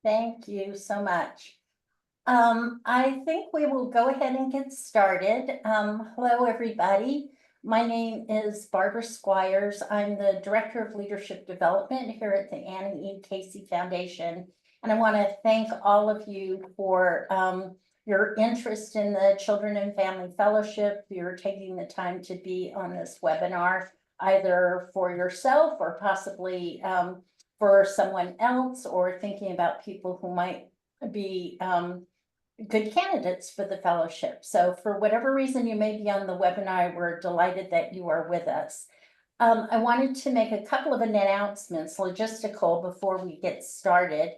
Thank you so much. I think we will go ahead and get started. Hello, everybody. My name is Barbara Squires. I'm the Director of Leadership Development here at the Annie E. Casey Foundation. And I want to thank all of you for your interest in the Children and Family Fellowship. You're taking the time to be on this webinar, either for yourself or possibly for someone else, or thinking about people who might be good candidates for the fellowship. So for whatever reason you may be on the webinar, we're delighted that you are with us. I wanted to make a couple of announcements, logistical, before we get started.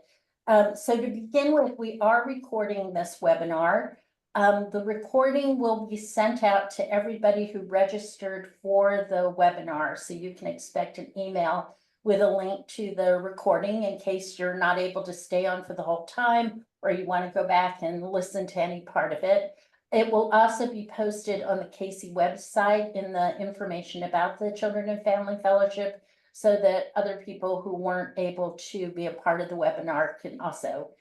So to begin with, we are recording this webinar. The recording will be sent out to everybody who registered for the webinar, so you can expect an email with a link to the recording in case you're not able to stay on for the whole time, or you want to go back and listen to any part of it. It will also be posted on the Casey website in the information about the Children and Family Fellowship, so that other people who weren't able to be a part of the webinar can also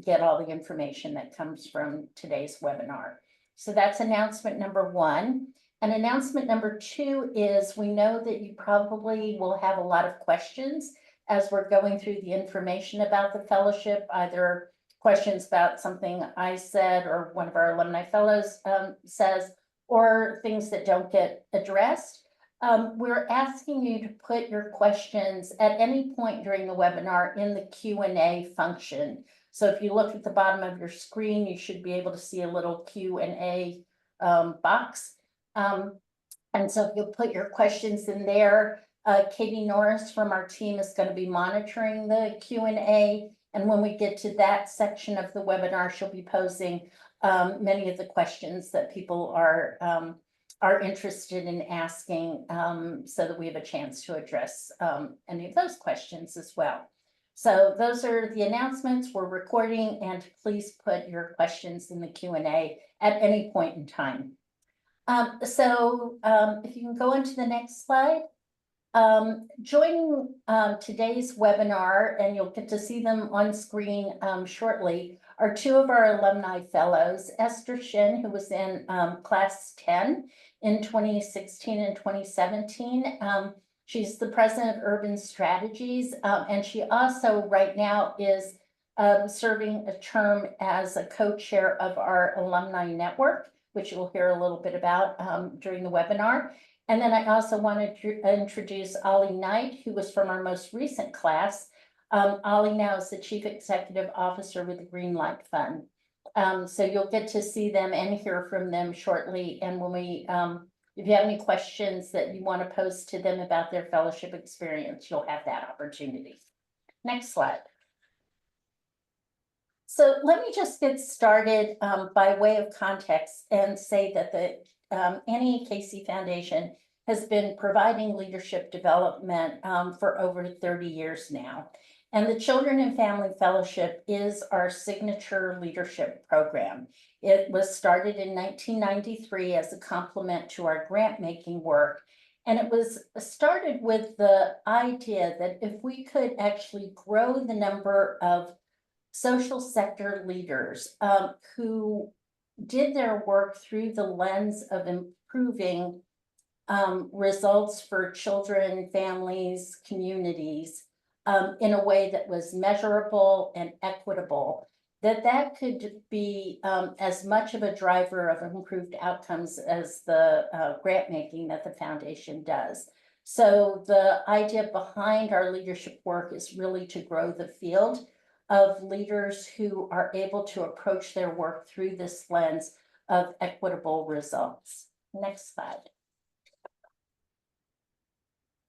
get all the information that comes from today's webinar. So that's announcement number one. And announcement number two is, we know that you probably will have a lot of questions as we're going through the information about the fellowship, either questions about something I said or one of our alumni fellows says, or things that don't get addressed. We're asking you to put your questions at any point during the webinar in the Q&A function. So if you look at the bottom of your screen, you should be able to see a little Q&A box. And so if you'll put your questions in there, Katie Norris from our team is going to be monitoring the Q&A. And when we get to that section of the webinar, she'll be posing many of the questions that people are interested in asking, so that we have a chance to address any of those questions as well. So those are the announcements. We're recording, and please put your questions in the Q&A at any point in time. If you can go into the next slide. Joining today's webinar, and you'll get to see them on screen shortly, are two of our alumni fellows, Esther Shin, who was in class 10 in 2016 and 2017. She's the president of Urban Strategies, and she also right now is serving a term as a co-chair of our alumni network, which you'll hear a little bit about during the webinar. And then I also wanted to introduce Ali Knight, who was from our most recent class. Ali now is the Chief Executive Officer with the Green Light Fund. So you'll get to see them and hear from them shortly. And when we, if you have any questions that you want to pose to them about their fellowship experience, you'll have that opportunity. Next slide. So let me just get started by way of context and say that the Annie Casey Foundation has been providing leadership development for over 30 years now. And the Children and Family Fellowship is our signature leadership program. It was started in 1993 as a complement to our grant-making work. And it was started with the idea that if we could actually grow the number of social sector leaders who did their work through the lens of improving results for children, families, communities in a way that was measurable and equitable, that could be as much of a driver of improved outcomes as the grant making that the foundation does. So the idea behind our leadership work is really to grow the field of leaders who are able to approach their work through this lens of equitable results. Next slide.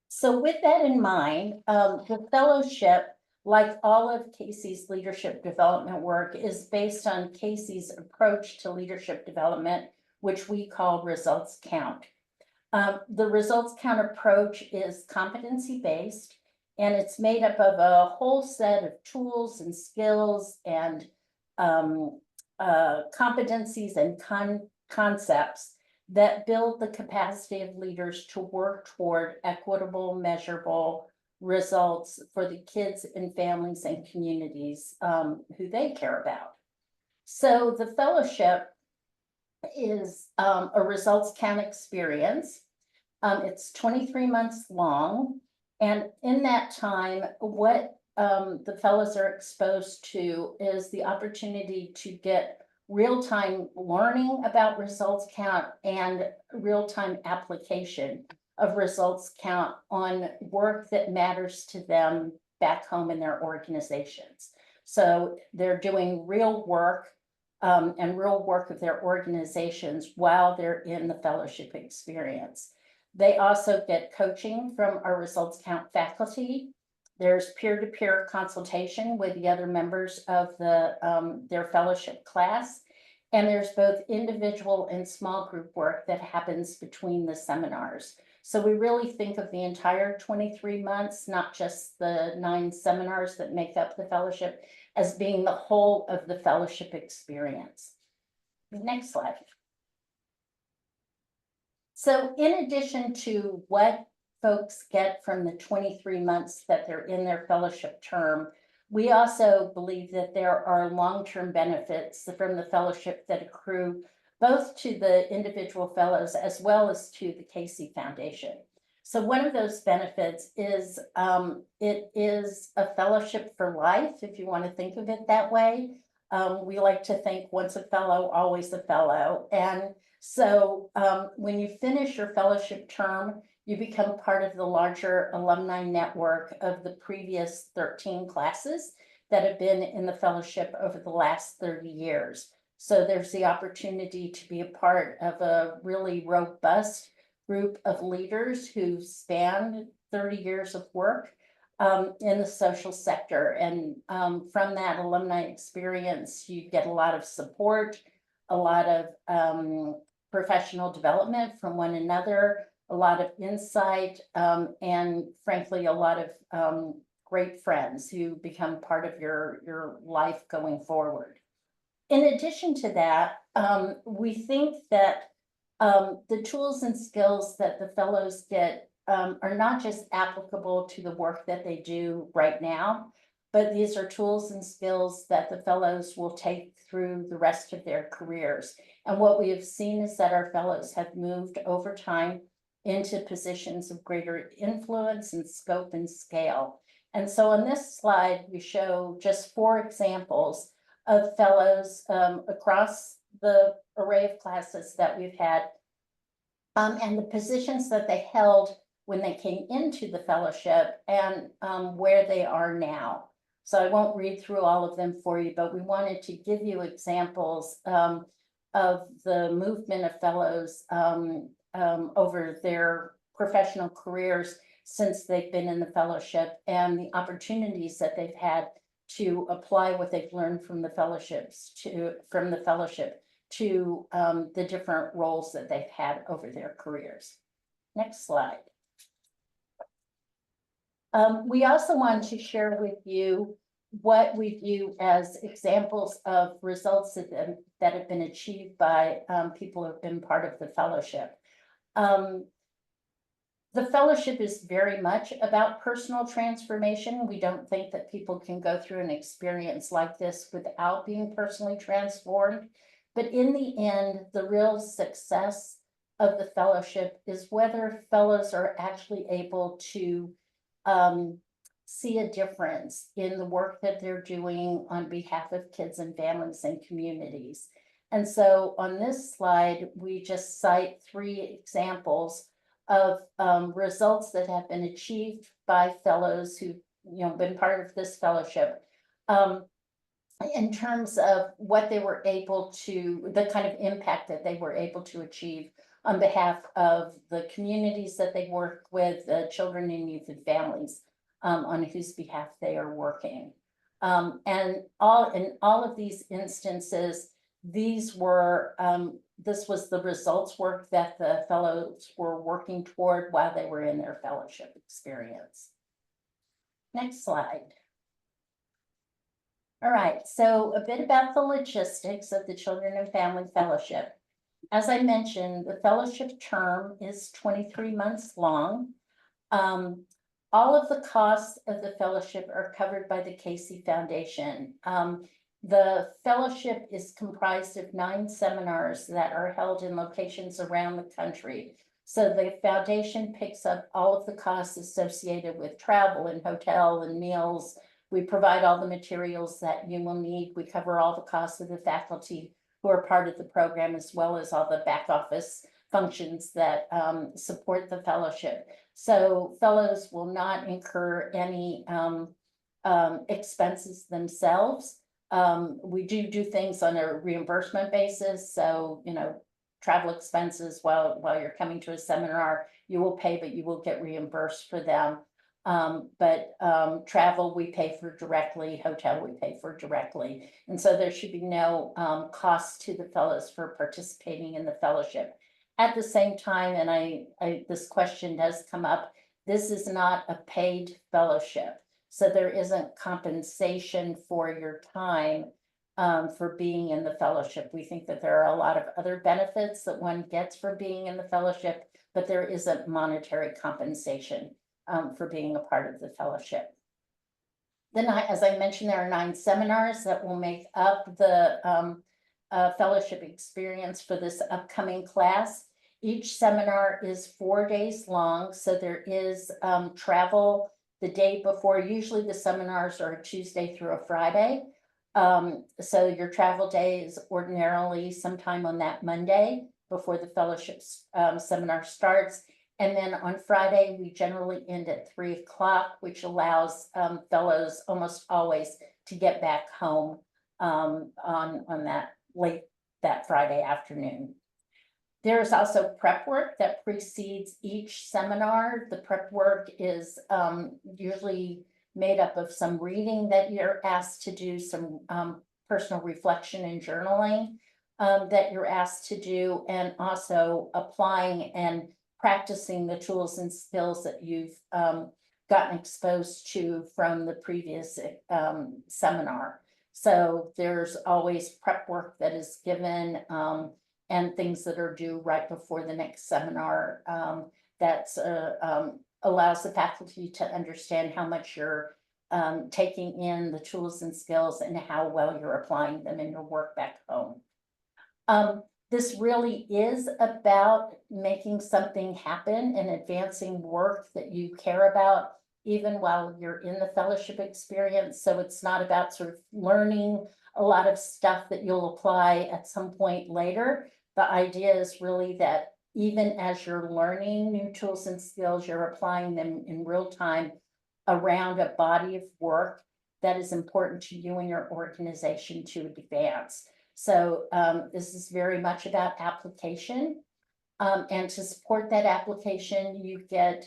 So with that in mind, the fellowship, like all of Casey's leadership development work, is based on Casey's approach to leadership development, which we call results count. The results count approach is competency-based, and it's made up of a whole set of tools and skills and competencies and concepts that build the capacity of leaders to work toward equitable, measurable results for the kids and families and communities who they care about. So the fellowship is a results count experience. It's 23 months long. And in that time, what the fellows are exposed to is the opportunity to get real-time learning about results count and real-time application of results count on work that matters to them back home in their organizations. So they're doing real work and real work of their organizations while they're in the fellowship experience. They also get coaching from our results count faculty. There's peer-to-peer consultation with the other members of their fellowship class. And there's both individual and small group work that happens between the seminars. So we really think of the entire 23 months, not just the 9 seminars that make up the fellowship, as being the whole of the fellowship experience. Next slide. So in addition to what folks get from the 23 months that they're in their fellowship term, we also believe that there are long-term benefits from the fellowship that accrue both to the individual fellows as well as to the Casey Foundation. So one of those benefits is it is a fellowship for life, if you want to think of it that way. We like to think once a fellow, always a fellow. And so when you finish your fellowship term, you become part of the larger alumni network of the previous 13 classes that have been in the fellowship over the last 30 years. So there's the opportunity to be a part of a really robust group of leaders who span 30 years of work in the social sector. And from that alumni experience, you get a lot of support, a lot of professional development from one another, a lot of insight, and frankly, a lot of great friends who become part of your life going forward. In addition to that, we think that the tools and skills that the fellows get are not just applicable to the work that they do right now, but these are tools and skills that the fellows will take through the rest of their careers. And what we have seen is that our fellows have moved over time into positions of greater influence and scope and scale. And so on this slide, we show just 4 examples of fellows across the array of classes that we've had and the positions that they held when they came into the fellowship and where they are now. So I won't read through all of them for you, but we wanted to give you examples of the movement of fellows over their professional careers since they've been in the fellowship and the opportunities that they've had to apply what they've learned from the fellowship to the different roles that they've had over their careers. Next slide. We also want to share with you what we view as examples of results that have been achieved by people who have been part of the fellowship. The fellowship is very much about personal transformation. We don't think that people can go through an experience like this without being personally transformed. But in the end, the real success of the fellowship is whether fellows are actually able to see a difference in the work that they're doing on behalf of kids and families and communities. And so on this slide, we just cite 3 examples of results that have been achieved by fellows who've been part of this fellowship in terms of what they were able to, the kind of impact that they were able to achieve on behalf of the communities that they work with, the children and youth and families on whose behalf they are working. And in all of these instances, these were this was the results work that the fellows were working toward while they were in their fellowship experience. Next slide. All right, so a bit about the logistics of the Children and Family Fellowship. As I mentioned, the fellowship term is 23 months long. all of the costs of the fellowship are covered by the Casey Foundation. The fellowship is comprised of 9 seminars that are held in locations around the country. So the foundation picks up all of the costs associated with travel and hotel and meals. We provide all the materials that you will need. We cover all the costs of the faculty who are part of the program, as well as all the back office functions that support the fellowship. So fellows will not incur any expenses themselves. We do things on a reimbursement basis. So, travel expenses while you're coming to a seminar, you will pay, but you will get reimbursed for them. But travel we pay for directly, hotel we pay for directly. And so there should be no cost to the fellows for participating in the fellowship. At the same time, and this question does come up, this is not a paid fellowship. So there isn't compensation for your time for being in the fellowship. We think that there are a lot of other benefits that one gets for being in the fellowship, but there isn't monetary compensation for being a part of the fellowship. Then, as I mentioned, there are 9 seminars that will make up the fellowship experience for this upcoming class. Each seminar is 4 days long, so there is travel the day before. Usually the seminars are a Tuesday through a Friday. So your travel day is ordinarily sometime on that Monday before the fellowship seminar starts. And then on Friday, we generally end at 3 o'clock, which allows fellows almost always to get back home on that Friday afternoon. There's also prep work that precedes each seminar. The prep work is usually made up of some reading that you're asked to do, some personal reflection and journaling that you're asked to do, and also applying and practicing the tools and skills that you've gotten exposed to from the previous seminar. So there's always prep work that is given and things that are due right before the next seminar that allows the faculty to understand how much you're taking in the tools and skills and how well you're applying them in your work back home. This really is about making something happen and advancing work that you care about, even while you're in the fellowship experience. So it's not about sort of learning a lot of stuff that you'll apply at some point later. The idea is really that even as you're learning new tools and skills, you're applying them in real time around a body of work that is important to you and your organization to advance. So this is very much about application. And to support that application, you get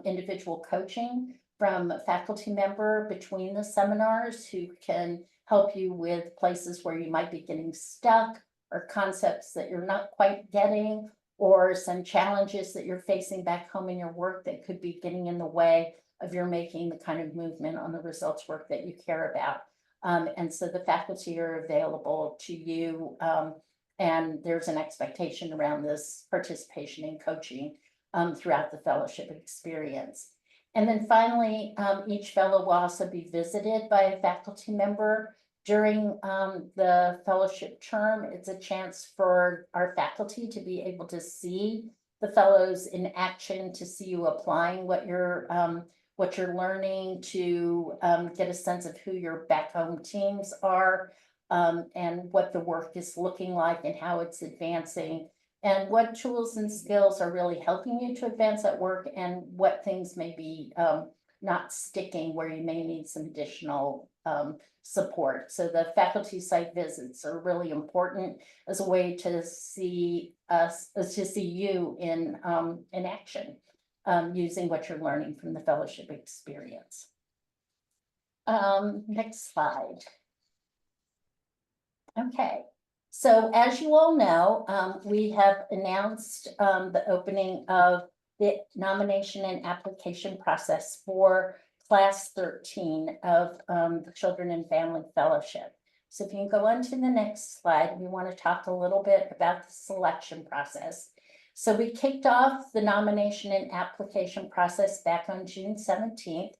individual coaching from a faculty member between the seminars who can help you with places where you might be getting stuck, or concepts that you're not quite getting, or some challenges that you're facing back home in your work that could be getting in the way of your making the kind of movement on the results work that you care about. And so the faculty are available to you, and there's an expectation around this participation in coaching throughout the fellowship experience. And then finally, each fellow will also be visited by a faculty member during the fellowship term. It's a chance for our faculty to be able to see the fellows in action, to see you applying what you're learning, to get a sense of who your back home teams are, and what the work is looking like and how it's advancing, and what tools and skills are really helping you to advance at work, and what things may be not sticking, where you may need some additional support. So the faculty site visits are really important as a way to see you in action, using what you're learning from the fellowship experience. Next slide. Okay, so as you all know, we have announced the opening of the nomination and application process for Class 13 of the Children and Family Fellowship. So if you can go on to the next slide, we want to talk a little bit about the selection process. So we kicked off the nomination and application process back on June 17th.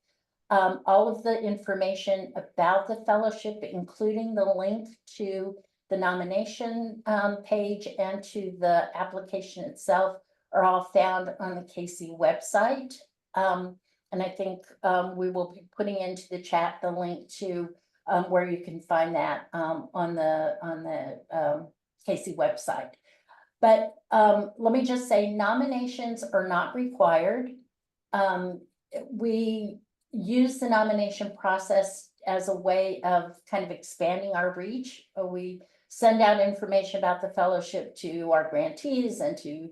All of the information about the fellowship, including the link to the nomination page and to the application itself, are all found on the Casey website. And I think we will be putting into the chat the link to where you can find that on the Casey website. But let me just say, nominations are not required. We use the nomination process as a way of kind of expanding our reach. We send out information about the fellowship to our grantees and to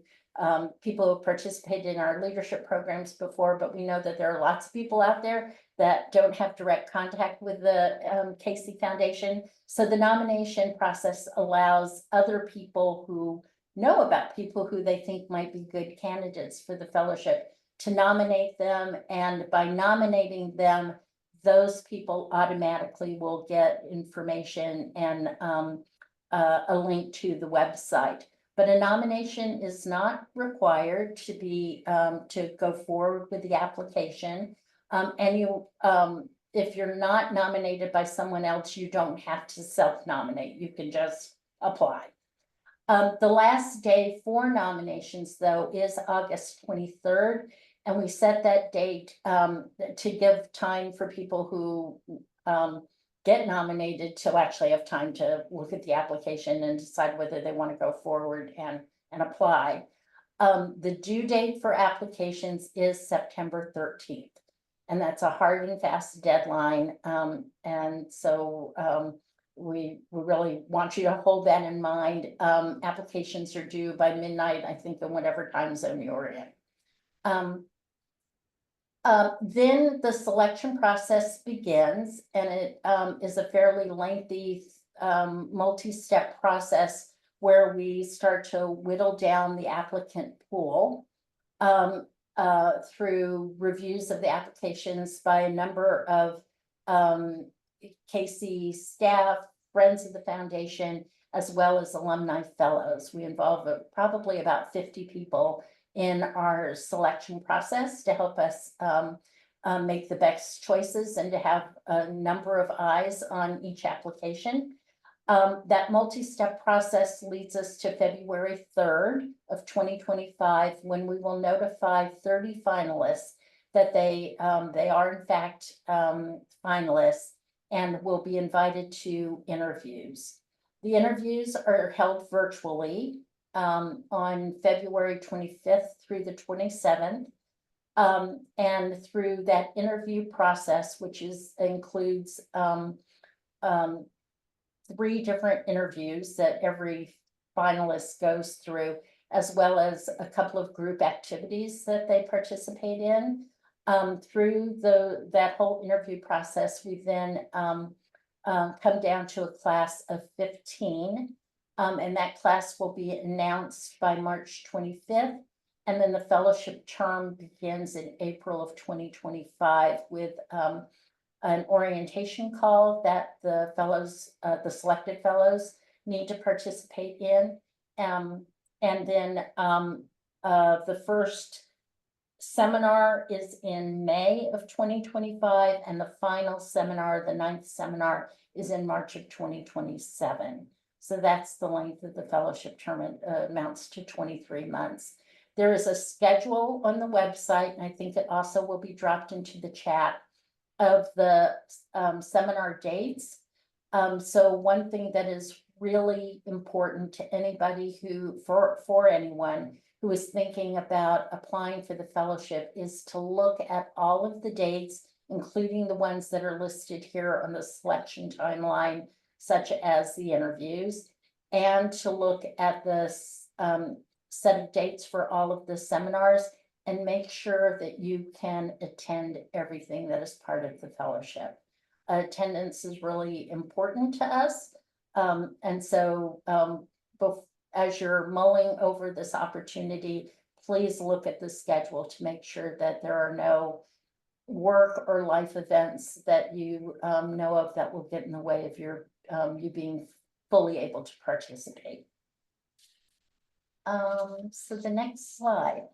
people who participated in our leadership programs before, but we know that there are lots of people out there that don't have direct contact with the Casey Foundation. So the nomination process allows other people who know about people who they think might be good candidates for the fellowship to nominate them, and by nominating them, those people automatically will get information and a link to the website. But a nomination is not required to be to go forward with the application. And you, if you're not nominated by someone else, you don't have to self-nominate. You can just apply. The last day for nominations, though, is August 23rd. And we set that date to give time for people who get nominated to actually have time to look at the application and decide whether they want to go forward and apply. The due date for applications is September 13th. And that's a hard and fast deadline. And so we really want you to hold that in mind. Applications are due by midnight, I think, in whatever time zone you're in. Then the selection process begins, and it is a fairly lengthy multi-step process where we start to whittle down the applicant pool through reviews of the applications by a number of Casey staff, friends of the foundation, as well as alumni fellows. We involve probably about 50 people in our selection process to help us make the best choices and to have a number of eyes on each application. That multi-step process leads us to February 3rd of 2025, when we will notify 30 finalists that they are in fact finalists and will be invited to interviews. The interviews are held virtually on February 25th through the 27th. And through that interview process, which includes 3 different interviews that every finalist goes through, as well as a couple of group activities that they participate in. Through that whole interview process, we then come down to a class of 15. And that class will be announced by March 25th. And then the fellowship term begins in April of 2025 with an orientation call that the fellows, the selected fellows, need to participate in. And then the first seminar is in May of 2025, and the final seminar, the 9th seminar, is in March of 2027. So that's the length of the fellowship term. Amounts to 23 months. There is a schedule on the website, and I think it also will be dropped into the chat, of the seminar dates. So one thing that is really important to anybody who, for anyone who is thinking about applying for the fellowship, is to look at all of the dates, including the ones that are listed here on the selection timeline, such as the interviews, and to look at the set of dates for all of the seminars, and make sure that you can attend everything that is part of the fellowship. Attendance is really important to us. And so as you're mulling over this opportunity, please look at the schedule to make sure that there are no work or life events that you know of that will get in the way of your you being fully able to participate. So the next slide.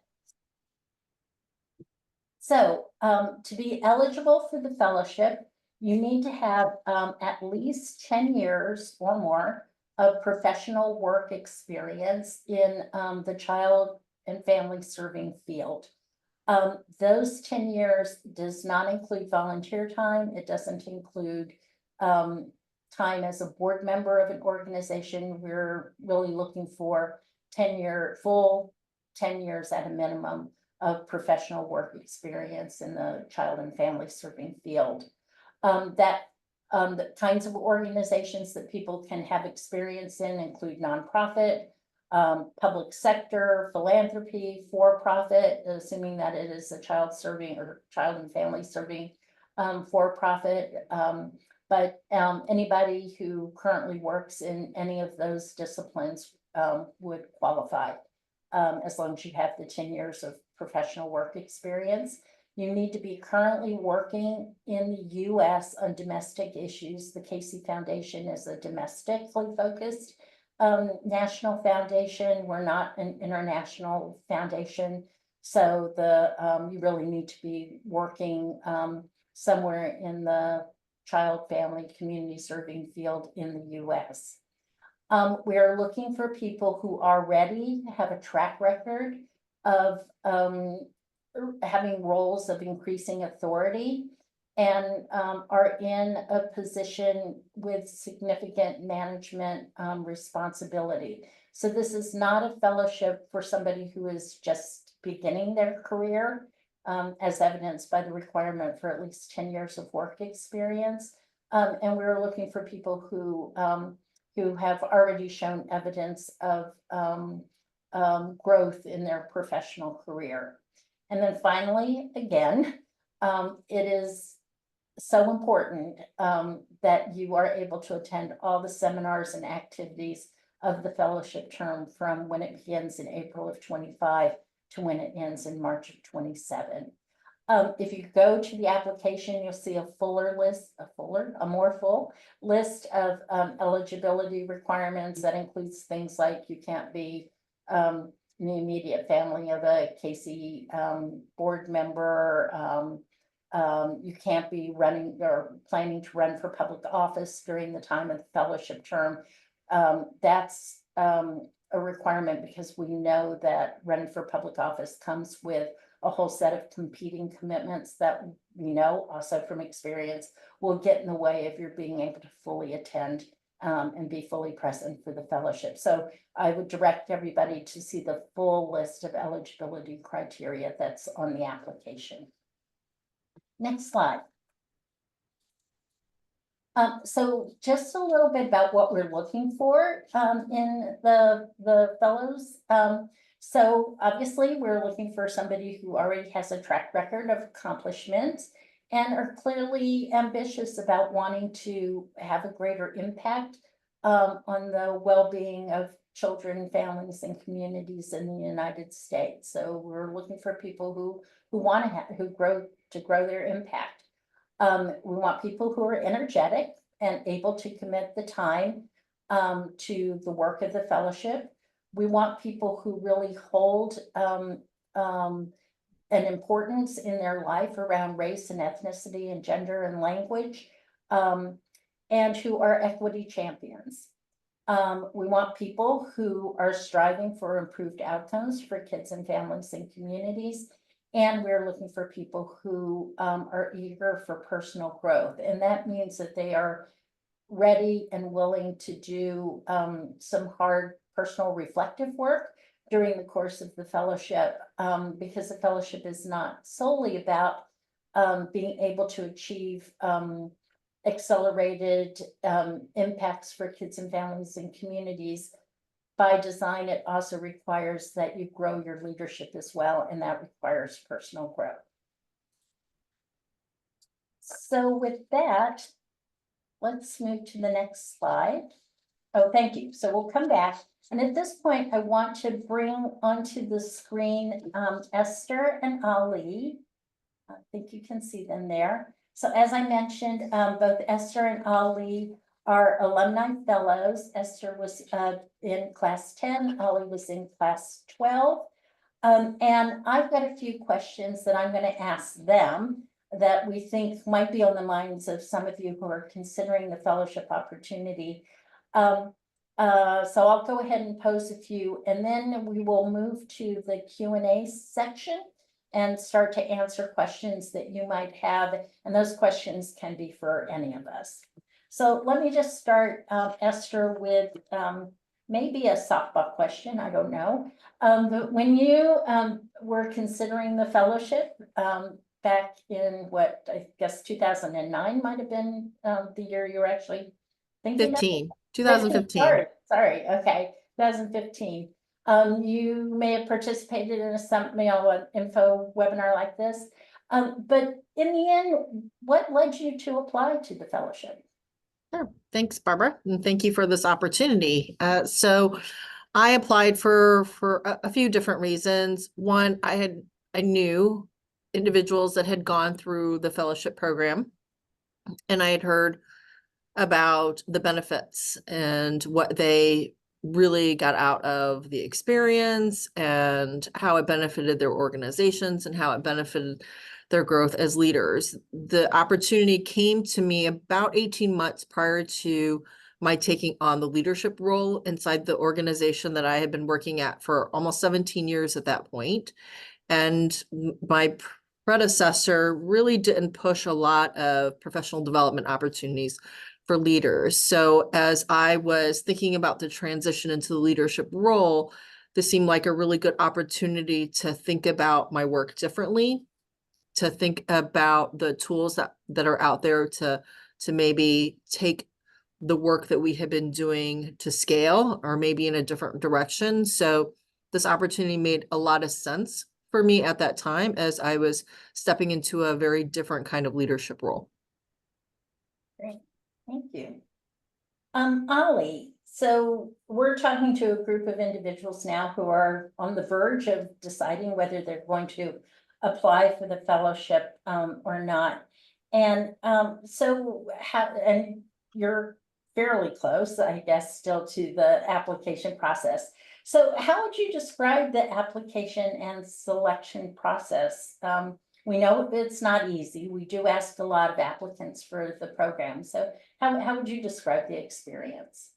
So, to be eligible for the fellowship, you need to have, at least 10 years or more of professional work experience in, the child and family serving field. Those 10 years does not include volunteer time. It doesn't include, time as a board member of an organization. We're really looking for full 10 years at a minimum of professional work experience in the child and family serving field. The kinds of organizations that people can have experience in include nonprofit, public sector, philanthropy, for-profit, assuming that it is a child serving or child and family serving, for-profit. But anybody who currently works in any of those disciplines would qualify, as long as you have the 10 years of professional work experience. You need to be currently working in the US on domestic issues. The Casey Foundation is a domestically focused national foundation. We're not an international foundation. So you really need to be working somewhere in the child, family, community serving field in the US. We are looking for people who already have a track record of having roles of increasing authority and are in a position with significant management responsibility. So this is not a fellowship for somebody who is just beginning their career, as evidenced by the requirement for at least 10 years of work experience. And we're looking for people who have already shown evidence of growth in their professional career. And then finally, again, it is so important that you are able to attend all the seminars and activities of the fellowship term from when it begins in April of 25 to when it ends in March of 27. If you go to the application, you'll see a more full list of eligibility requirements. That includes things like you can't be in the immediate family of a Casey board member. You can't be running or planning to run for public office during the time of the fellowship term. That's a requirement because we know that running for public office comes with a whole set of competing commitments that we know also from experience will get in the way of your being able to fully attend and be fully present for the fellowship. So I would direct everybody to see the full list of eligibility criteria that's on the application. Next slide. So just a little bit about what we're looking for in the fellows. So obviously we're looking for somebody who already has a track record of accomplishment and are clearly ambitious about wanting to have a greater impact on the well-being of children, families, and communities in the United States. So we're looking for people who want to grow their impact. We want people who are energetic and able to commit the time to the work of the fellowship. We want people who really hold an importance in their life around race and ethnicity and gender and language, and who are equity champions. We want people who are striving for improved outcomes for kids and families and communities. And we're looking for people who are eager for personal growth. And that means that they are ready and willing to do some hard personal reflective work during the course of the fellowship, because the fellowship is not solely about being able to achieve accelerated impacts for kids and families and communities. By design, it also requires that you grow your leadership as well, and that requires personal growth. So with that, let's move to the next slide. Oh, thank you. So we'll come back. And at this point, I want to bring onto the screen Esther and Ali. I think you can see them there. So as I mentioned, both Esther and Ali our alumni fellows. Esther was in class 10, Ali was in class 12. And I've got a few questions that I'm going to ask them that we think might be on the minds of some of you who are considering the fellowship opportunity. So I'll go ahead and pose a few, and then we will move to the Q&A section and start to answer questions that you might have. And those questions can be for any of us. So let me just start, Esther, with maybe a softball question, I don't know. But when you were considering the fellowship back in what, I guess 2009 might have been the year you were actually thinking 15, of? 2015. Sorry, okay, 2015. You may have participated in an info webinar like this. But in the end, what led you to apply to the fellowship? Sure. Thanks, Barbara, and thank you for this opportunity. So I applied for a few different reasons. One, I knew individuals that had gone through the fellowship program, and I had heard about the benefits and what they really got out of the experience and how it benefited their organizations and how it benefited their growth as leaders. The opportunity came to me about 18 months prior to my taking on the leadership role inside the organization that I had been working at for almost 17 years at that point. And my predecessor really didn't push a lot of professional development opportunities for leaders. So as I was thinking about the transition into the leadership role, this seemed like a really good opportunity to think about my work differently, to think about the tools that are out there to maybe take the work that we have been doing to scale or maybe in a different direction. So this opportunity made a lot of sense for me at that time as I was stepping into a very different kind of leadership role. Great, thank you. Ali, so we're talking to a group of individuals now who are on the verge of deciding whether they're going to apply for the fellowship or not. And and you're fairly close, I guess, still to the application process. So how would you describe the application and selection process? We know it's not easy. We do ask a lot of applicants for the program. So how would you describe the experience?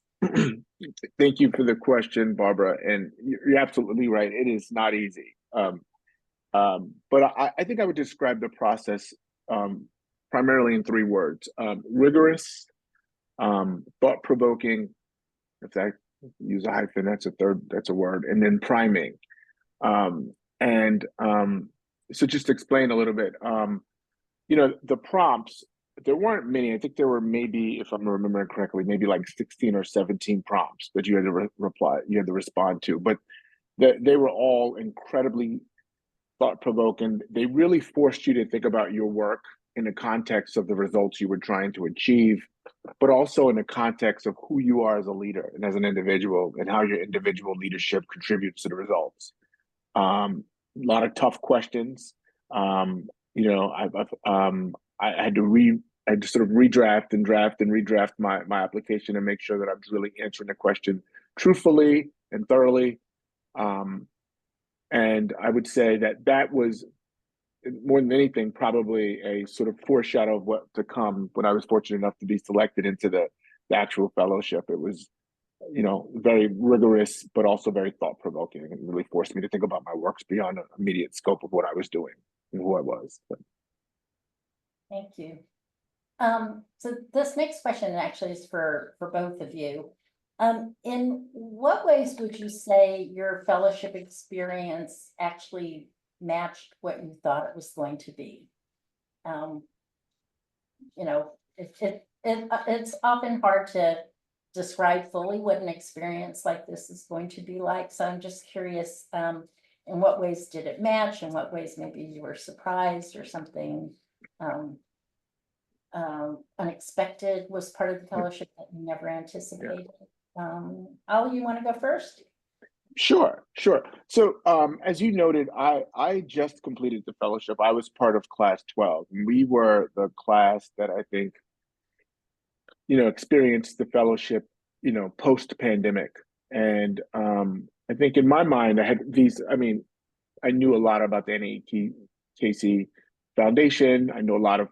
Thank you for the question, Barbara. And you're absolutely right. It is not easy. But I think I would describe the process primarily in three words: rigorous, thought-provoking. If I use a hyphen, that's a word, and then priming. So just to explain a little bit, the prompts, there weren't many. I think there were maybe, if I'm remembering correctly, maybe like 16 or 17 prompts that you had to you had to respond to, but they were all incredibly thought-provoking. They really forced you to think about your work in the context of the results you were trying to achieve, but also in the context of who you are as a leader and as an individual and how your individual leadership contributes to the results. A lot of tough questions. I had to sort of redraft and redraft my application and make sure that I was really answering the question truthfully and thoroughly. And I would say that was, more than anything, probably a sort of foreshadow of what to come when I was fortunate enough to be selected into the actual fellowship. It was, very rigorous, but also very thought-provoking, and really forced me to think about my works beyond the immediate scope of what I was doing and who I was. Thank you. So this next question actually is for both of you. In what ways would you say your fellowship experience actually matched what you thought it was going to be? It's often hard to describe fully what an experience like this is going to be like. So I'm just curious, in what ways did it match? In what ways maybe you were surprised or something unexpected was part of the fellowship that you never anticipated? Ali, you want to go first? Sure. So as you noted, I just completed the fellowship. I was part of class 12. And we were the class that I think experienced the fellowship, post-pandemic. And I think in my mind, I knew a lot about the NAKC Foundation. I know a lot of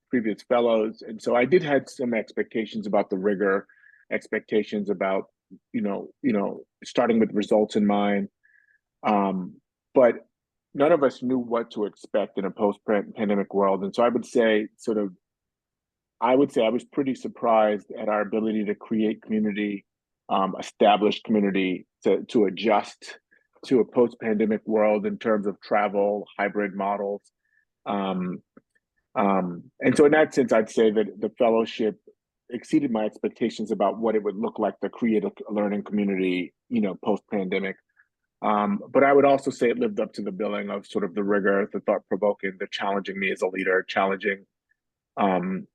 previous fellows. And so I did have some expectations about the rigor, expectations about, starting with results in mind. But none of us knew what to expect in a post-pandemic world. And so I would say I was pretty surprised at our ability to create community, establish community to adjust to a post-pandemic world in terms of travel, hybrid models. Um, and so in that sense, I'd say that the fellowship exceeded my expectations about what it would look like to create a learning community, post-pandemic. But I would also say it lived up to the billing of sort of the rigor, the thought-provoking, the challenging me as a leader, challenging um,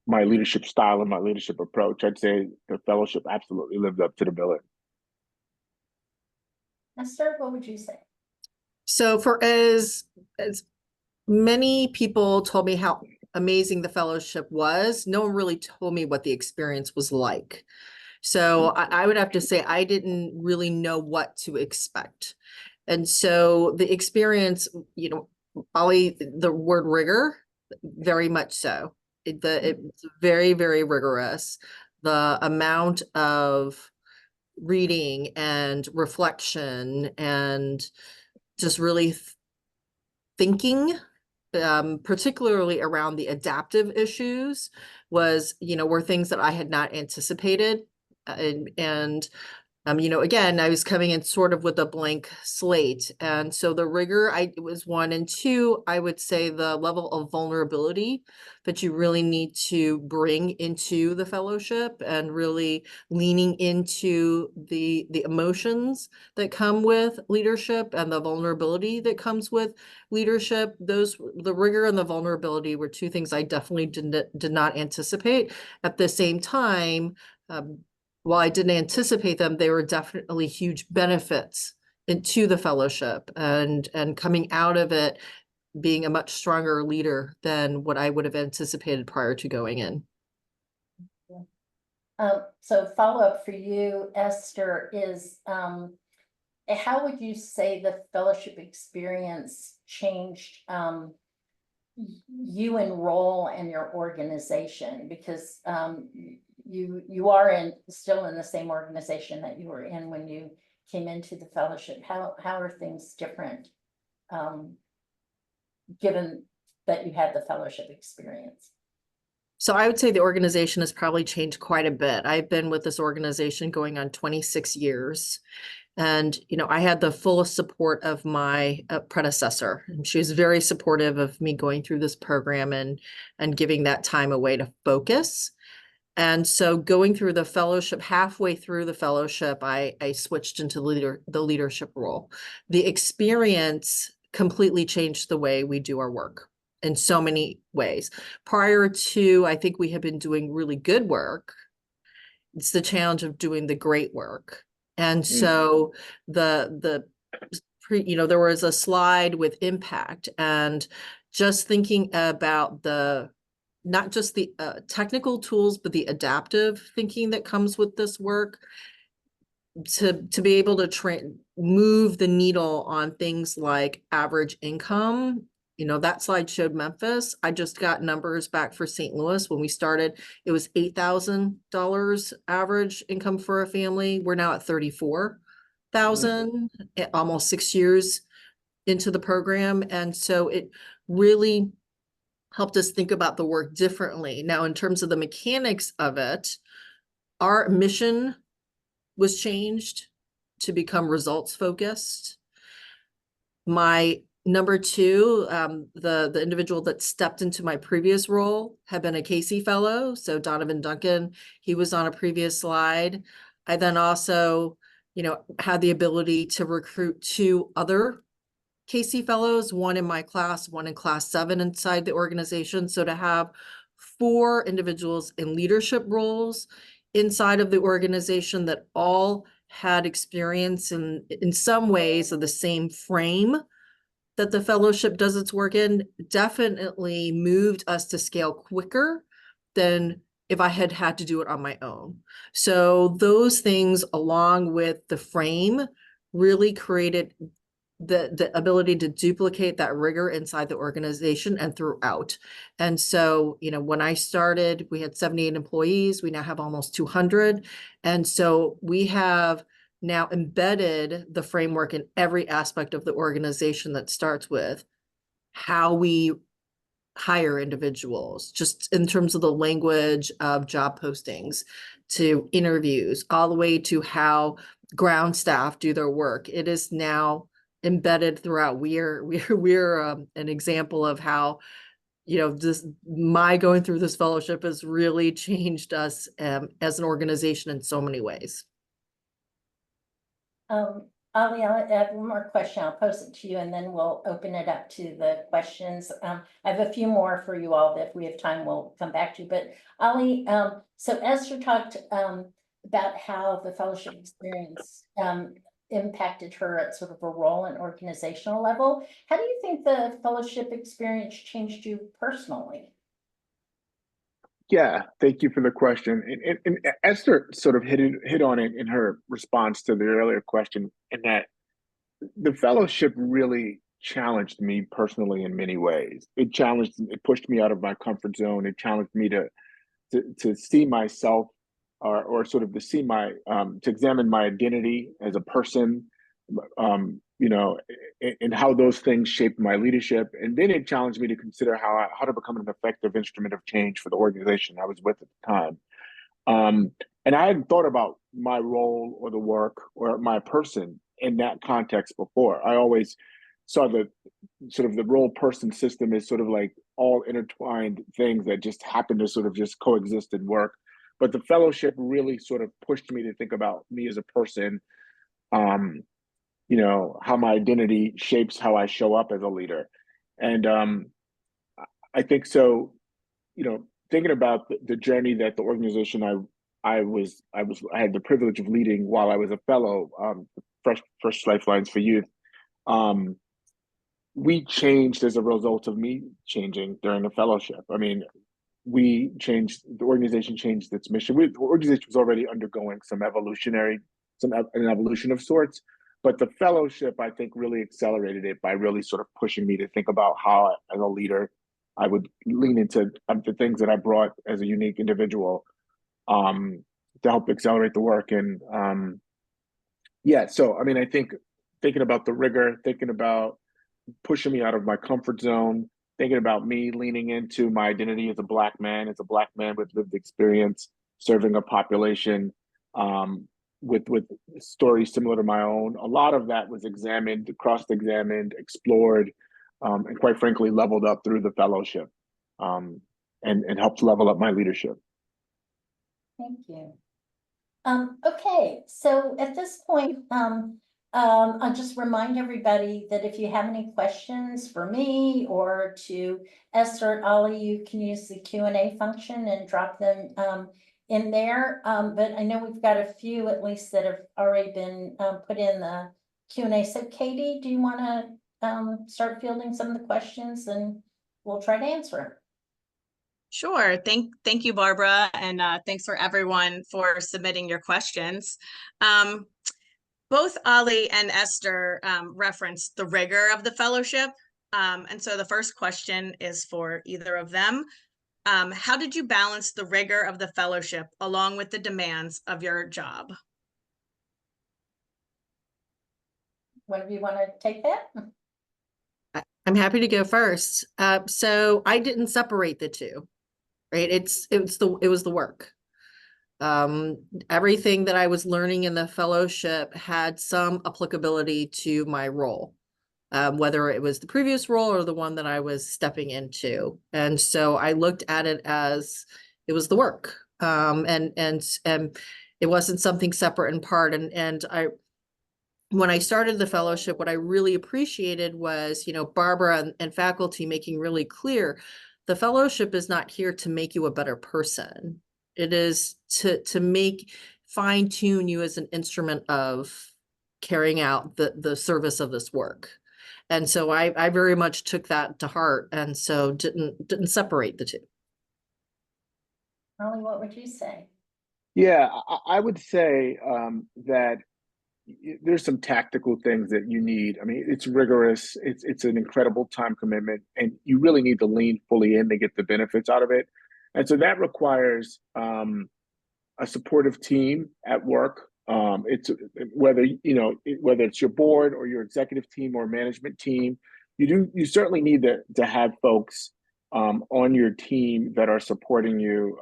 my leadership style and my leadership approach. I'd say the fellowship absolutely lived up to the billing. Esther, what would you say? So for as many people told me how amazing the fellowship was, no one really told me what the experience was like. So I would have to say I didn't really know what to expect. And so the experience, Ali, the word rigor, very much so. It's very, very rigorous. The amount of reading and reflection and just really thinking, particularly around the adaptive issues, were things that I had not anticipated. And again, I was coming in sort of with a blank slate. And so the rigor, it was 1, and 2, I would say the level of vulnerability that you really need to bring into the fellowship and really leaning into the emotions that come with leadership and the vulnerability that comes with leadership. The rigor and the vulnerability were 2 things I definitely did not anticipate. At the same time, while I didn't anticipate them, they were definitely huge benefits into the fellowship and coming out of it being a much stronger leader than what I would have anticipated prior to going in. So follow-up for you, Esther, is how would you say the fellowship experience changed you and role in your organization? Because you are still in the same organization that you were in when you came into the fellowship. How are things different, given that you had the fellowship experience? So I would say the organization has probably changed quite a bit. I've been with this organization going on 26 years. And, I had the fullest support of my predecessor. And she was very supportive of me going through this program and giving that time away to focus. And so going through the fellowship, halfway through the fellowship, I switched into the leadership role. The experience completely changed the way we do our work in so many ways. Prior to, I think we had been doing really good work. It's the challenge of doing the great work. And so there was a slide with impact and just thinking about not just the technical tools, but the adaptive thinking that comes with this work to be able to move the needle on things like average income. That slide showed Memphis. I just got numbers back for St. Louis. When we started, it was $8,000 average income for a family. We're now at $34,000, almost 6 years into the program. And so it really helped us think about the work differently. Now, in terms of the mechanics of it, our mission was changed to become results focused. My number 2, the individual that stepped into my previous role had been a Casey fellow. So Donovan Duncan, he was on a previous slide. I then also, had the ability to recruit 2 other Casey fellows, 1 in my class, 1 in class 7 inside the organization. So to have 4 individuals in leadership roles inside of the organization that all had experience in some ways of the same frame that the fellowship does its work in, definitely moved us to scale quicker than if I had had to do it on my own. So those things, along with the frame, really created the ability to duplicate that rigor inside the organization and throughout. And so, when I started, we had 78 employees. We now have almost 200. And so we have now embedded the framework in every aspect of the organization, that starts with how we hire individuals, just in terms of the language of job postings, to interviews, all the way to how ground staff do their work. It is now embedded throughout. We're an example of how, my going through this fellowship has really changed us as an organization in so many ways. Ali, I'll add one more question. I'll pose it to you and then we'll open it up to the questions. I have a few more for you all that if we have time, we'll come back to. But Ali, so Esther talked about how the fellowship experience impacted her at sort of a role and organizational level. How do you think the fellowship experience changed you personally? Yeah, thank you for the question. And Esther sort of hit on it in her response to the earlier question, in that the fellowship really challenged me personally in many ways. It pushed me out of my comfort zone. It challenged me to see myself, or sort of to see to examine my identity as a person, and how those things shaped my leadership. And then it challenged me to consider how to become an effective instrument of change for the organization I was with at the time. And I hadn't thought about my role or the work or my person in that context before. I always saw the sort of the role person system as sort of like all intertwined things that just happen to sort of just coexist and work. But the fellowship really sort of pushed me to think about me as a person, how my identity shapes how I show up as a leader. And I think so, thinking about the journey that the organization I had the privilege of leading while I was a fellow, Fresh Lifelines for Youth. We changed as a result of me changing during the fellowship. I mean, the organization changed its mission. The organization was already undergoing an evolution of sorts, but the fellowship, I think, really accelerated it by really sort of pushing me to think about how, as a leader, I would lean into the things that I brought as a unique individual, to help accelerate the work. And so I mean, I think thinking about the rigor, thinking about pushing me out of my comfort zone, thinking about me leaning into my identity as a Black man with lived experience, serving a population with stories similar to my own. A lot of that was examined, cross-examined, explored, and quite frankly, leveled up through the fellowship, and helped level up my leadership. Thank you. Okay, so at this point, I'll just remind everybody that if you have any questions for me or to Esther or Ali, you can use the Q&A function and drop them in there. But I know we've got a few at least that have already been put in the Q&A. So Katie, do you want to start fielding some of the questions and we'll try to answer them? Sure. Thank you, Barbara. And thanks for everyone for submitting your questions. Both Ali and Esther referenced the rigor of the fellowship. And so the first question is for either of them. How did you balance the rigor of the fellowship along with the demands of your job? One of you want to take that? I'm happy to go first. So I didn't separate the two, right? It was the work. Everything that I was learning in the fellowship had some applicability to my role, whether it was the previous role or the one that I was stepping into. And so I looked at it as it was the work. And it wasn't something separate and part. And when I started the fellowship, what I really appreciated was, Barbara and faculty making really clear, the fellowship is not here to make you a better person. It is to fine tune you as an instrument of carrying out the service of this work. And so I very much took that to heart, and so didn't separate the two. Holly, what would you say? Yeah, I would say that there's some tactical things that you need. I mean, it's rigorous. It's an incredible time commitment, and you really need to lean fully in to get the benefits out of it. And so that requires a supportive team at work. It's whether whether it's your board or your executive team or management team, you certainly need to have folks on your team that are supporting you.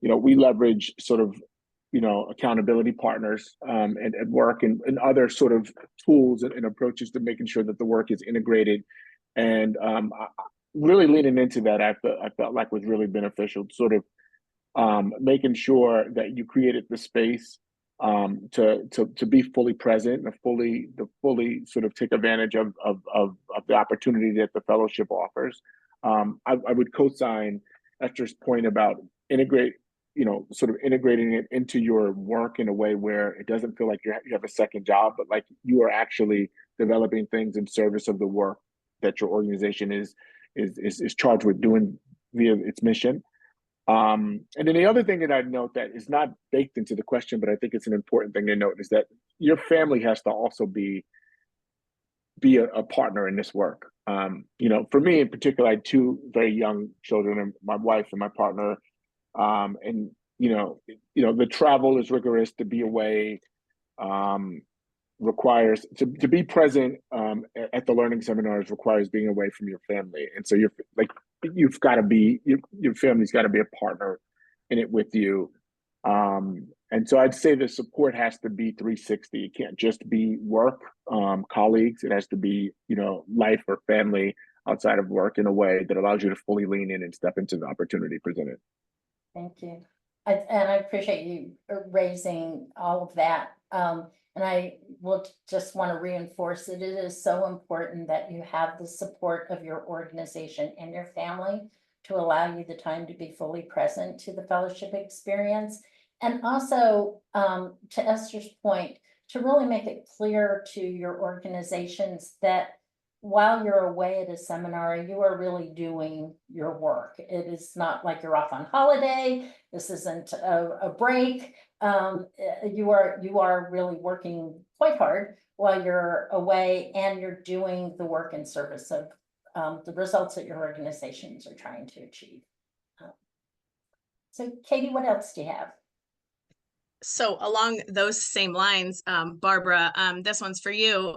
We leverage sort of accountability partners at work and other sort of tools and approaches to making sure that the work is integrated. And really leaning into that, I felt like was really beneficial. Sort of making sure that you created the space to be fully present and fully sort of take advantage of the opportunity that the fellowship offers. I would co-sign Esther's point about sort of integrating it into your work in a way where it doesn't feel like you have a second job, but like you are actually developing things in service of the work that your organization is charged with doing via its mission. And then the other thing that I'd note that is not baked into the question, but I think it's an important thing to note, is that your family has to also be a partner in this work. For me in particular, I had two very young children, my wife and my partner. And the travel is rigorous. To be away requires to be present at the learning seminars requires being away from your family, and so you've got to be your family's got to be a partner in it with you. And so I'd say the support has to be 360. It can't just be work, colleagues. It has to be life or family outside of work in a way that allows you to fully lean in and step into the opportunity presented. Thank you. And I appreciate you raising all of that. And I will just want to reinforce that it is so important that you have the support of your organization and your family to allow you the time to be fully present to the fellowship experience. And also, to Esther's point, to really make it clear to your organizations that while you're away at a seminar, you are really doing your work. It is not like you're off on holiday. This isn't a break. You are really working quite hard while you're away, and you're doing the work in service of the results that your organizations are trying to achieve. So Katie, what else do you have? So along those same lines, Barbara, this one's for you.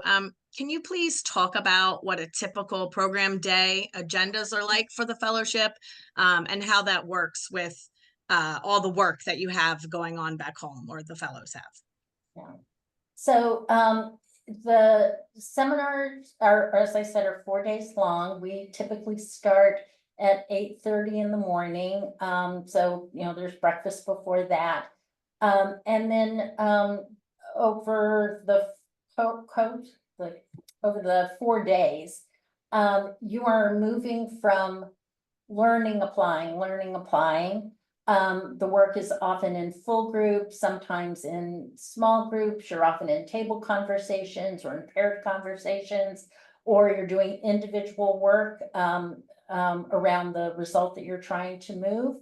Can you please talk about what a typical program day agendas are like for the fellowship, and how that works with all the work that you have going on back home, or the fellows have? Yeah. So the seminars are, as I said, are 4 days long. We typically start at 8:30 in the morning. So there's breakfast before that. And then over the 4 days, you are moving from learning, applying. The work is often in full groups, sometimes in small groups. You're often in table conversations or in paired conversations, or you're doing individual work around the result that you're trying to move.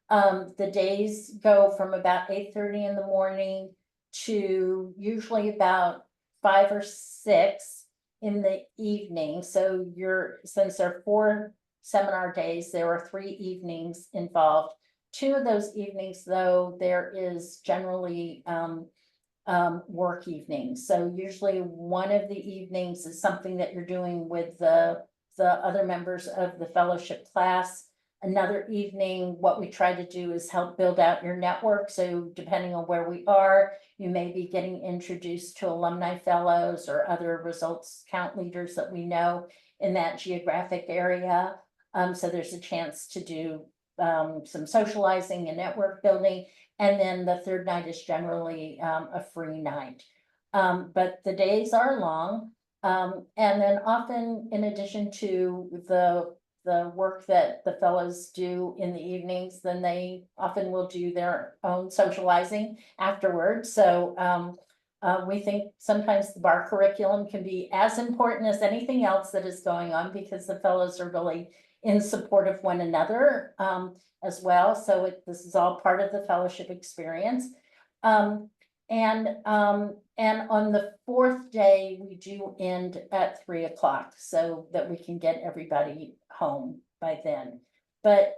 The days go from about 8:30 in the morning to usually about 5 or 6 in the evening. So since there are 4 seminar days, there are 3 evenings involved. 2 of those evenings, though, there is generally work evenings. So usually one of the evenings is something that you're doing with the other members of the fellowship class. Another evening, what we try to do is help build out your network. So depending on where we are, you may be getting introduced to alumni fellows or other results count leaders that we know in that geographic area. So there's a chance to do some socializing and network building. And then the third night is generally a free night. But the days are long. And then often, in addition to the work that the fellows do in the evenings, then they often will do their own socializing afterwards. So we think sometimes the bar curriculum can be as important as anything else that is going on, because the fellows are really in support of one another, as well. So this is all part of the fellowship experience. And on the fourth day, we do end at 3 o'clock so that we can get everybody home by then. But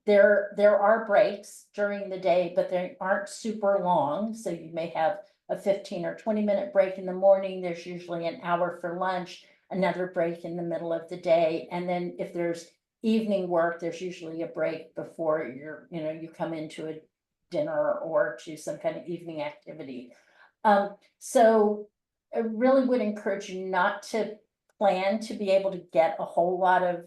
there are breaks during the day, but they aren't super long. So you may have a 15 or 20-minute break in the morning. There's usually an hour for lunch, another break in the middle of the day. And then if there's evening work, there's usually a break before you come into a dinner or to some kind of evening activity. So I really would encourage you not to plan to be able to get a whole lot of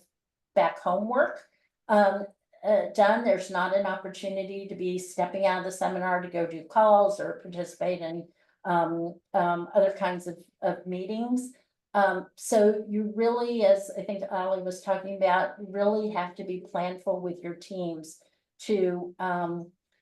back home work done. There's not an opportunity to be stepping out of the seminar to go do calls or participate in other kinds of meetings. So you really, as I think Ali was talking about, really have to be planful with your teams to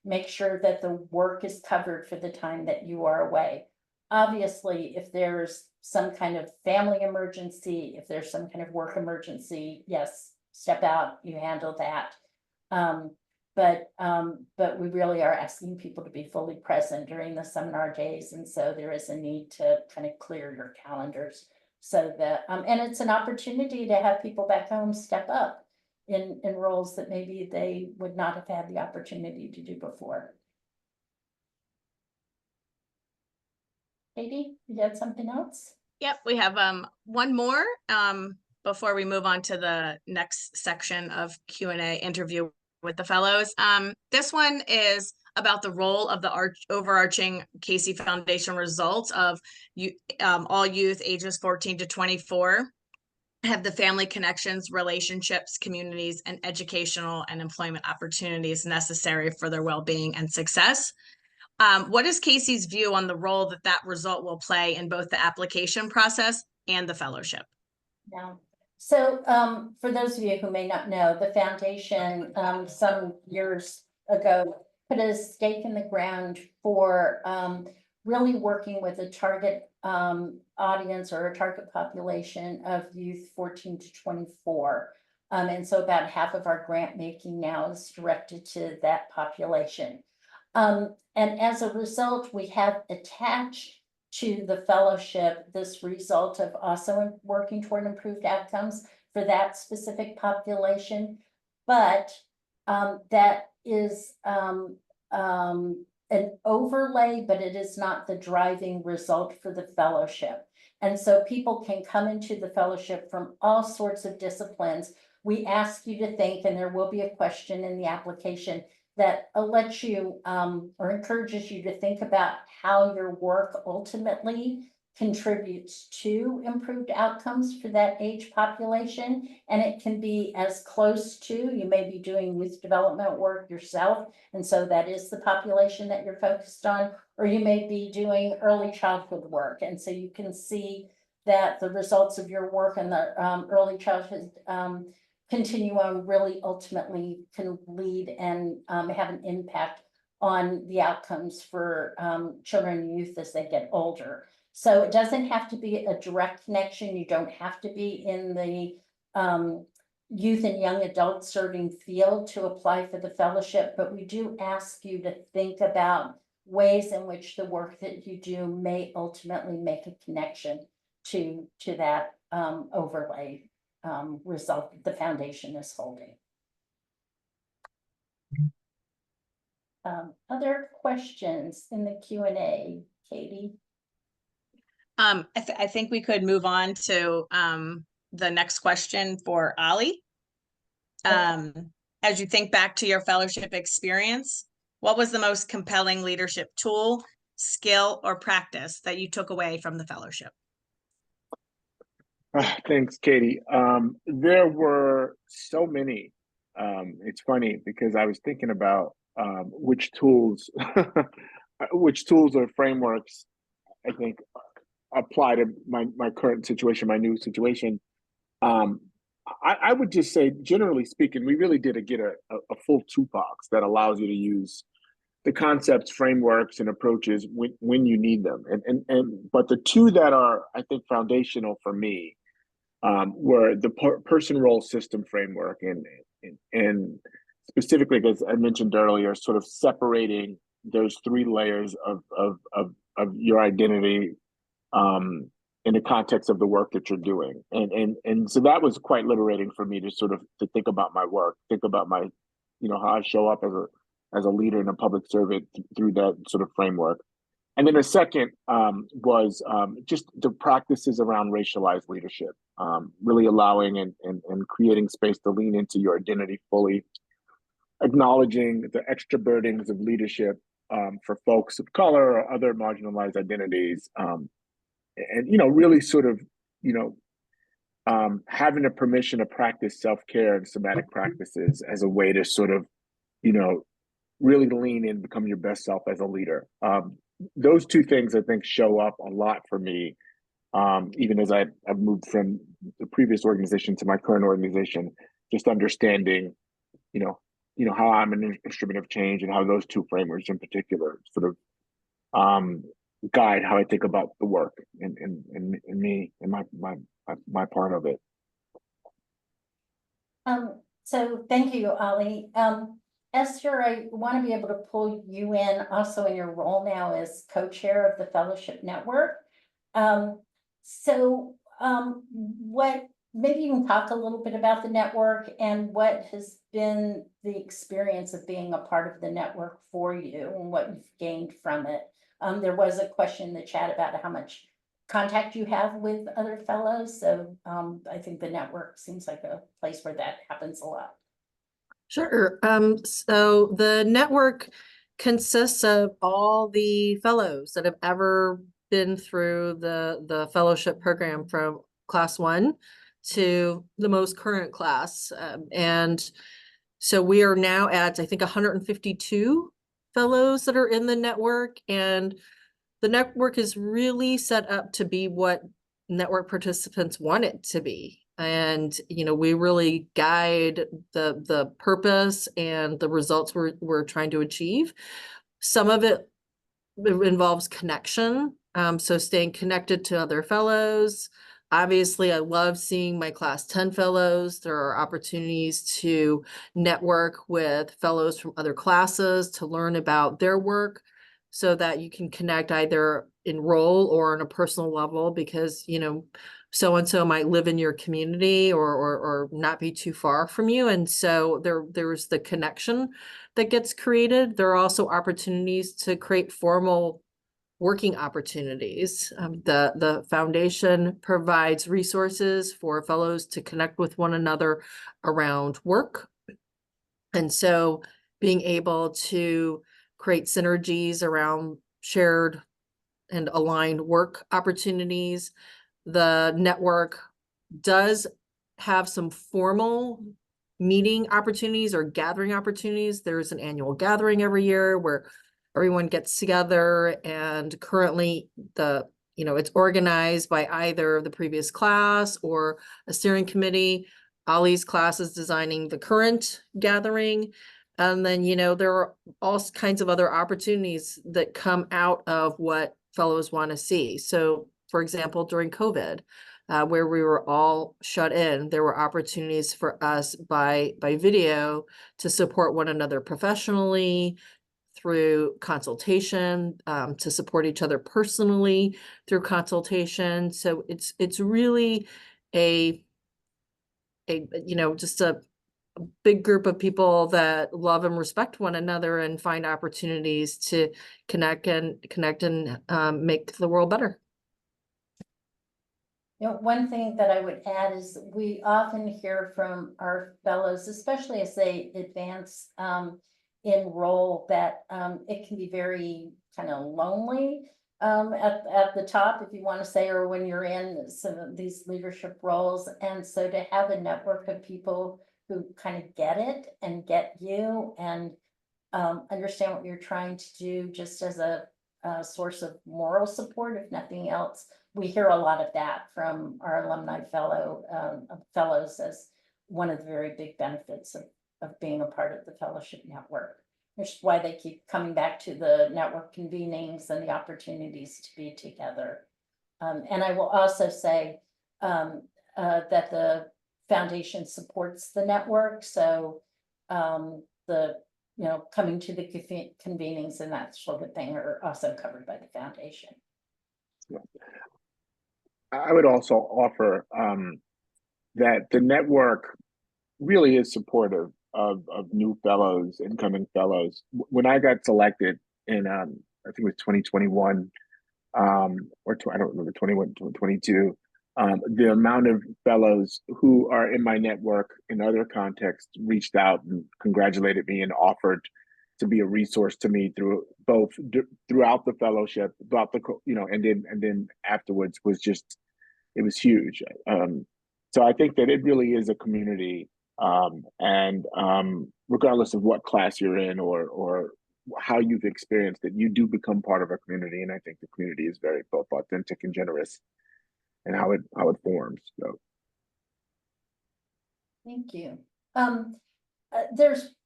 make sure that the work is covered for the time that you are away. Obviously, if there's some kind of family emergency, if there's some kind of work emergency, yes, step out, you handle that. But we really are asking people to be fully present during the seminar days. And so there is a need to kind of clear your calendars so that, and it's an opportunity to have people back home step up in roles that maybe they would not have had the opportunity to do before. Katie, you had something else? Yep, we have one more before we move on to the next section of Q&A interview with the fellows. This one is about the role of the overarching Casey Foundation results of all youth ages 14 to 24 have the family connections, relationships, communities, and educational and employment opportunities necessary for their well-being and success. What is Casey's view on the role that result will play in both the application process and the fellowship? Yeah. So for those of you who may not know, the foundation some years ago put a stake in the ground for really working with a target audience or a target population of youth 14 to 24. And so about half of our grant making now is directed to that population. And as a result, we have attached to the fellowship this result of also working toward improved outcomes for that specific population. But that is an overlay, but it is not the driving result for the fellowship. And so people can come into the fellowship from all sorts of disciplines. We ask you to think, and there will be a question in the application that lets you or encourages you to think about how your work ultimately contributes to improved outcomes for that age population. And it can be as close to, you may be doing youth development work yourself, and so that is the population that you're focused on, or you may be doing early childhood work. And so you can see that the results of your work in the early childhood continuum really ultimately can lead and have an impact on the outcomes for children and youth as they get older. So it doesn't have to be a direct connection. You don't have to be in the youth and young adult serving field to apply for the fellowship, but we do ask you to think about ways in which the work that you do may ultimately make a connection to that overlay result that the foundation is holding. Other questions in the Q&A, Katie? I think we could move on to the next question for Ali. As you think back to your fellowship experience, what was the most compelling leadership tool, skill, or practice that you took away from the fellowship? Thanks, Katie. There were so many. It's funny because I was thinking about which tools or frameworks I think apply to my current situation, my new situation. I would just say, generally speaking, we really did get a full toolbox that allows you to use the concepts, frameworks, and approaches when you need them. But the two that are, I think, foundational for me were the person role system framework, and specifically, as I mentioned earlier, sort of separating those three layers of your identity in the context of the work that you're doing. And so that was quite liberating for me to sort of to think about my work, think about my, how I show up as a leader and a public servant through that sort of framework. And then the second was just the practices around racialized leadership, really allowing and creating space to lean into your identity fully, acknowledging the extra burdens of leadership for folks of color or other marginalized identities, and really sort of having the permission to practice self-care and somatic practices as a way to sort of really lean in, become your best self as a leader. Those two things I think show up a lot for me, even as I've moved from the previous organization to my current organization, just understanding how I'm an instrument of change, and how those two frameworks in particular sort of guide how I think about the work and me and my part of it. So thank you, Ali. Esther, I want to be able to pull you in also in your role now as co-chair of the Fellowship Network. What maybe you can talk a little bit about the network and what has been the experience of being a part of the network for you and what you've gained from it. There was a question in the chat about how much contact you have with other fellows. So I think the network seems like a place where that happens a lot. Sure. So the network consists of all the fellows that have ever been through the fellowship program from class 1 to the most current class. And so we are now at, I think, 152 fellows that are in the network, and the network is really set up to be what network participants want it to be. And, we really guide the purpose and the results we're trying to achieve. Some of it involves connection. So staying connected to other fellows. Obviously, I love seeing my class 10 fellows. There are opportunities to network with fellows from other classes to learn about their work, so that you can connect either in role or on a personal level, because, so-and-so might live in your community or not be too far from you. And so there's the connection that gets created. There are also opportunities to create formal working opportunities. The foundation provides resources for fellows to connect with one another around work. And so being able to create synergies around shared and aligned work opportunities. The network does have some formal meeting opportunities or gathering opportunities. There's an annual gathering every year where everyone gets together, and currently it's organized by either the previous class or a steering committee. Ali's class is designing the current gathering. And then, there are all kinds of other opportunities that come out of what fellows want to see. So, for example, during COVID, where we were all shut in, there were opportunities for us by video to support one another professionally through consultation, to support each other personally through consultation. So it's really just a big group of people that love and respect one another and find opportunities to connect and make the world better. One thing that I would add is we often hear from our fellows, especially as they advance in role, that it can be very kind of lonely at the top, if you want to say, or when you're in some of these leadership roles. And so to have a network of people who kind of get it and get you and understand what you're trying to do, just as a source of moral support, if nothing else. We hear a lot of that from our alumni fellows as one of the very big benefits of being a part of the fellowship network, which is why they keep coming back to the network convenings and the opportunities to be together. And I will also say, that the foundation supports the network, so the, coming to the convenings and that sort of thing are also covered by the foundation. I would also offer that the network really is supportive of new fellows, incoming fellows. When I got selected in, I think it was 2021, I don't remember, 21, 22, the amount of fellows who are in my network in other contexts reached out and congratulated me and offered to be a resource to me through both throughout the fellowship, throughout the, and then afterwards was just, it was huge. So I think that it really is a community, and regardless of what class you're in or how you've experienced it, you do become part of a community, and I think the community is very both authentic and generous in how it forms. So, Thank you.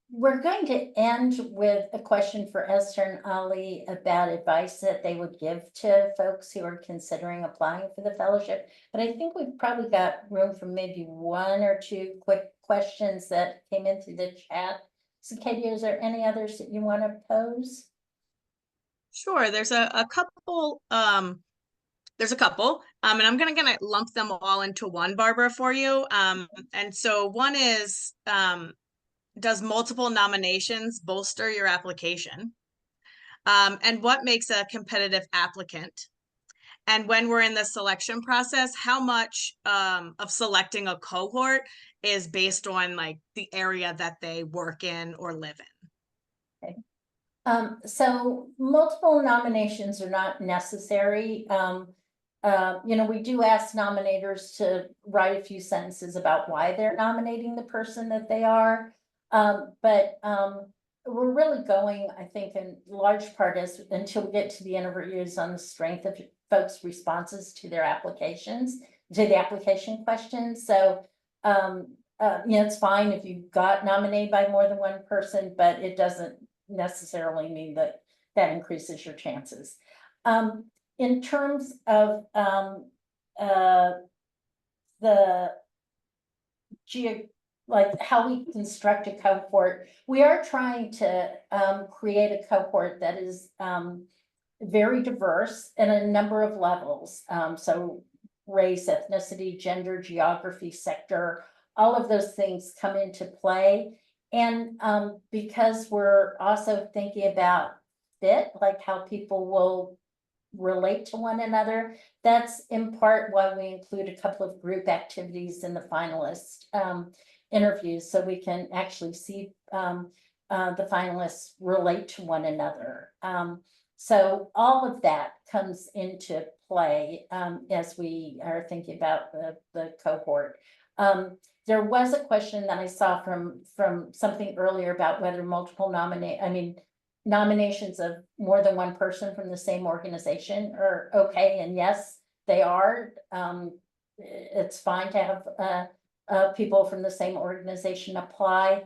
We're going to end with a question for Esther and Ali about advice that they would give to folks who are considering applying for the fellowship. But I think we've probably got room for maybe one or two quick questions that came in through the chat. So Katie, is there any others that you want to pose? Sure, there's a couple, and I'm gonna lump them all into one, Barbara, for you. And so one is, does multiple nominations bolster your application? And what makes a competitive applicant? And when we're in the selection process, how much of selecting a cohort is based on like the area that they work in or live in? Okay. So multiple nominations are not necessary. We do ask nominators to write a few sentences about why they're nominating the person that they are. But we're really going, I think, in large part until we get to the interviews on the strength of folks' responses to their applications, to the application questions. So, it's fine if you got nominated by more than one person, but it doesn't necessarily mean that that increases your chances. In terms of the like how we construct a cohort, we are trying to create a cohort that is very diverse in a number of levels. So race, ethnicity, gender, geography, sector, all of those things come into play. And because we're also thinking about fit, like how people will relate to one another, that's in part why we include a couple of group activities in the finalist interviews, so we can actually see the finalists relate to one another. So all of that comes into play as we are thinking about the cohort. There was a question that I saw from something earlier about whether multiple nominations of more than one person from the same organization are okay, and yes, they are. It's fine to have people from the same organization apply.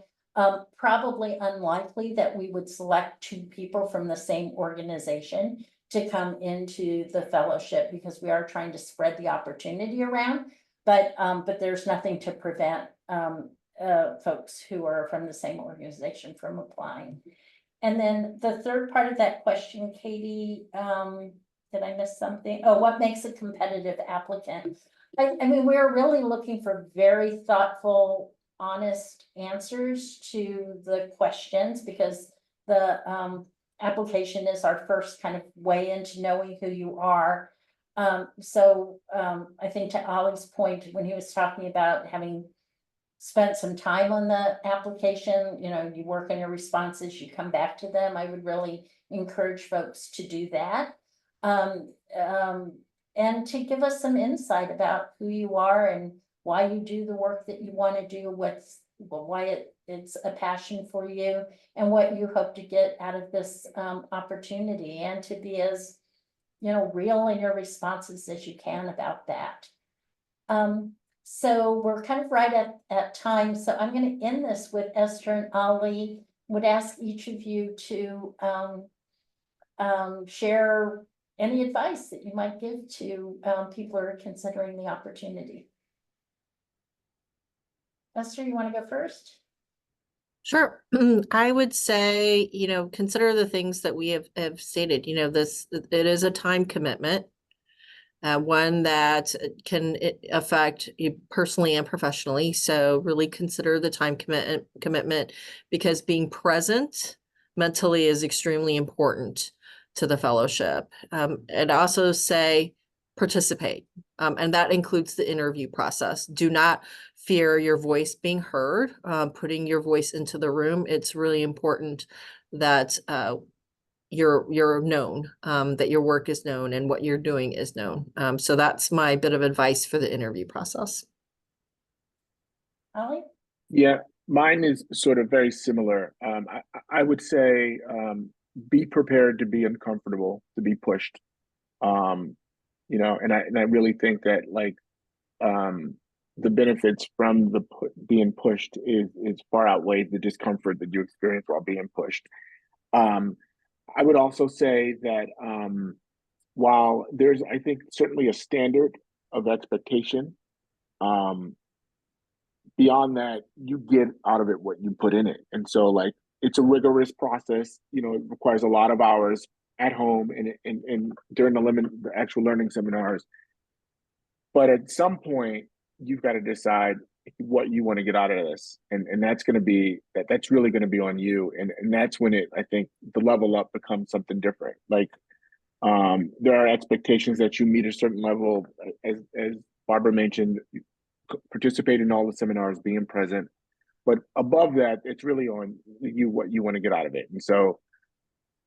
Probably unlikely that we would select two people from the same organization to come into the fellowship, because we are trying to spread the opportunity around. But there's nothing to prevent folks who are from the same organization from applying. And then the third part of that question, Katie, did I miss something? Oh, what makes a competitive applicant? I mean, we're really looking for very thoughtful, honest answers to the questions, because the application is our first kind of way into knowing who you are. So I think to Ollie's point, when he was talking about having spent some time on the application, you work on your responses, you come back to them, I would really encourage folks to do that. And to give us some insight about who you are and why you do the work that you want to do, why it's a passion for you, and what you hope to get out of this opportunity, and to be as real in your responses as you can about that. So we're kind of right at time. So I'm going to end this with Esther and Ali. Would ask each of you to share any advice that you might give to people who are considering the opportunity. Esther, you want to go first? Sure. I would say, consider the things that we have stated, it is a time commitment. One that can affect you personally and professionally. So really consider the time commitment because being present mentally is extremely important to the fellowship. And also say participate. And that includes the interview process. Do not fear your voice being heard, putting your voice into the room. It's really important that you're known, that your work is known and what you're doing is known. So that's my bit of advice for the interview process. Ali? Yeah, mine is sort of very similar. I would say be prepared to be uncomfortable, to be pushed. And I really think that the benefits from being pushed is far outweigh the discomfort that you experience while being pushed. I would also say that while there's, I think, certainly a standard of expectation, beyond that, you get out of it what you put in it. And so, it's a rigorous process. It requires a lot of hours at home and during the actual learning seminars. But at some point, you've got to decide what you want to get out of this, and that's going to be that's really going to be on you, and that's when I think the level up becomes something different. There are expectations that you meet a certain level, as Barbara mentioned, participate in all the seminars, being present. But above that, it's really on you what you want to get out of it, and so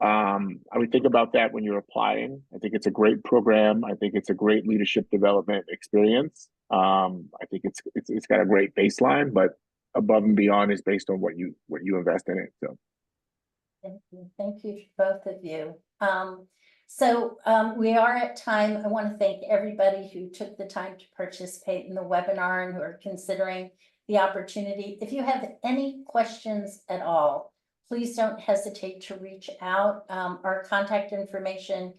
I would think about that when you're applying. I think it's a great program. I think it's a great leadership development experience. I think it's got a great baseline, but above and beyond is based on what you invest in it. So Thank you, both of you. We are at time. I want to thank everybody who took the time to participate in the webinar and who are considering the opportunity. If you have any questions at all, please don't hesitate to reach out. Our contact information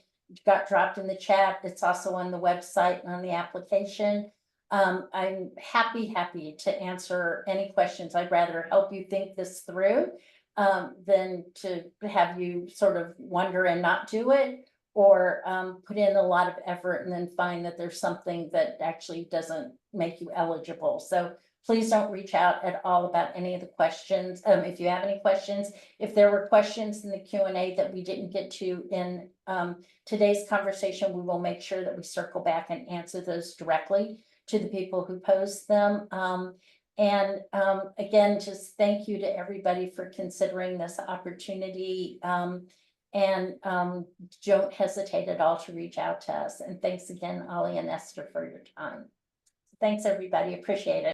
got dropped in the chat. It's also on the website and on the application. I'm happy to answer any questions. I'd rather help you think this through than to have you sort of wonder and not do it, or put in a lot of effort and then find that there's something that actually doesn't make you eligible. So please don't reach out at all about any of the questions. If you have any questions, if there were questions in the Q&A that we didn't get to in today's conversation, we will make sure that we circle back and answer those directly to the people who posed them. Again, just thank you to everybody for considering this opportunity. Don't hesitate at all to reach out to us. And thanks again, Ali and Esther, for your time. Thanks, everybody. Appreciate it.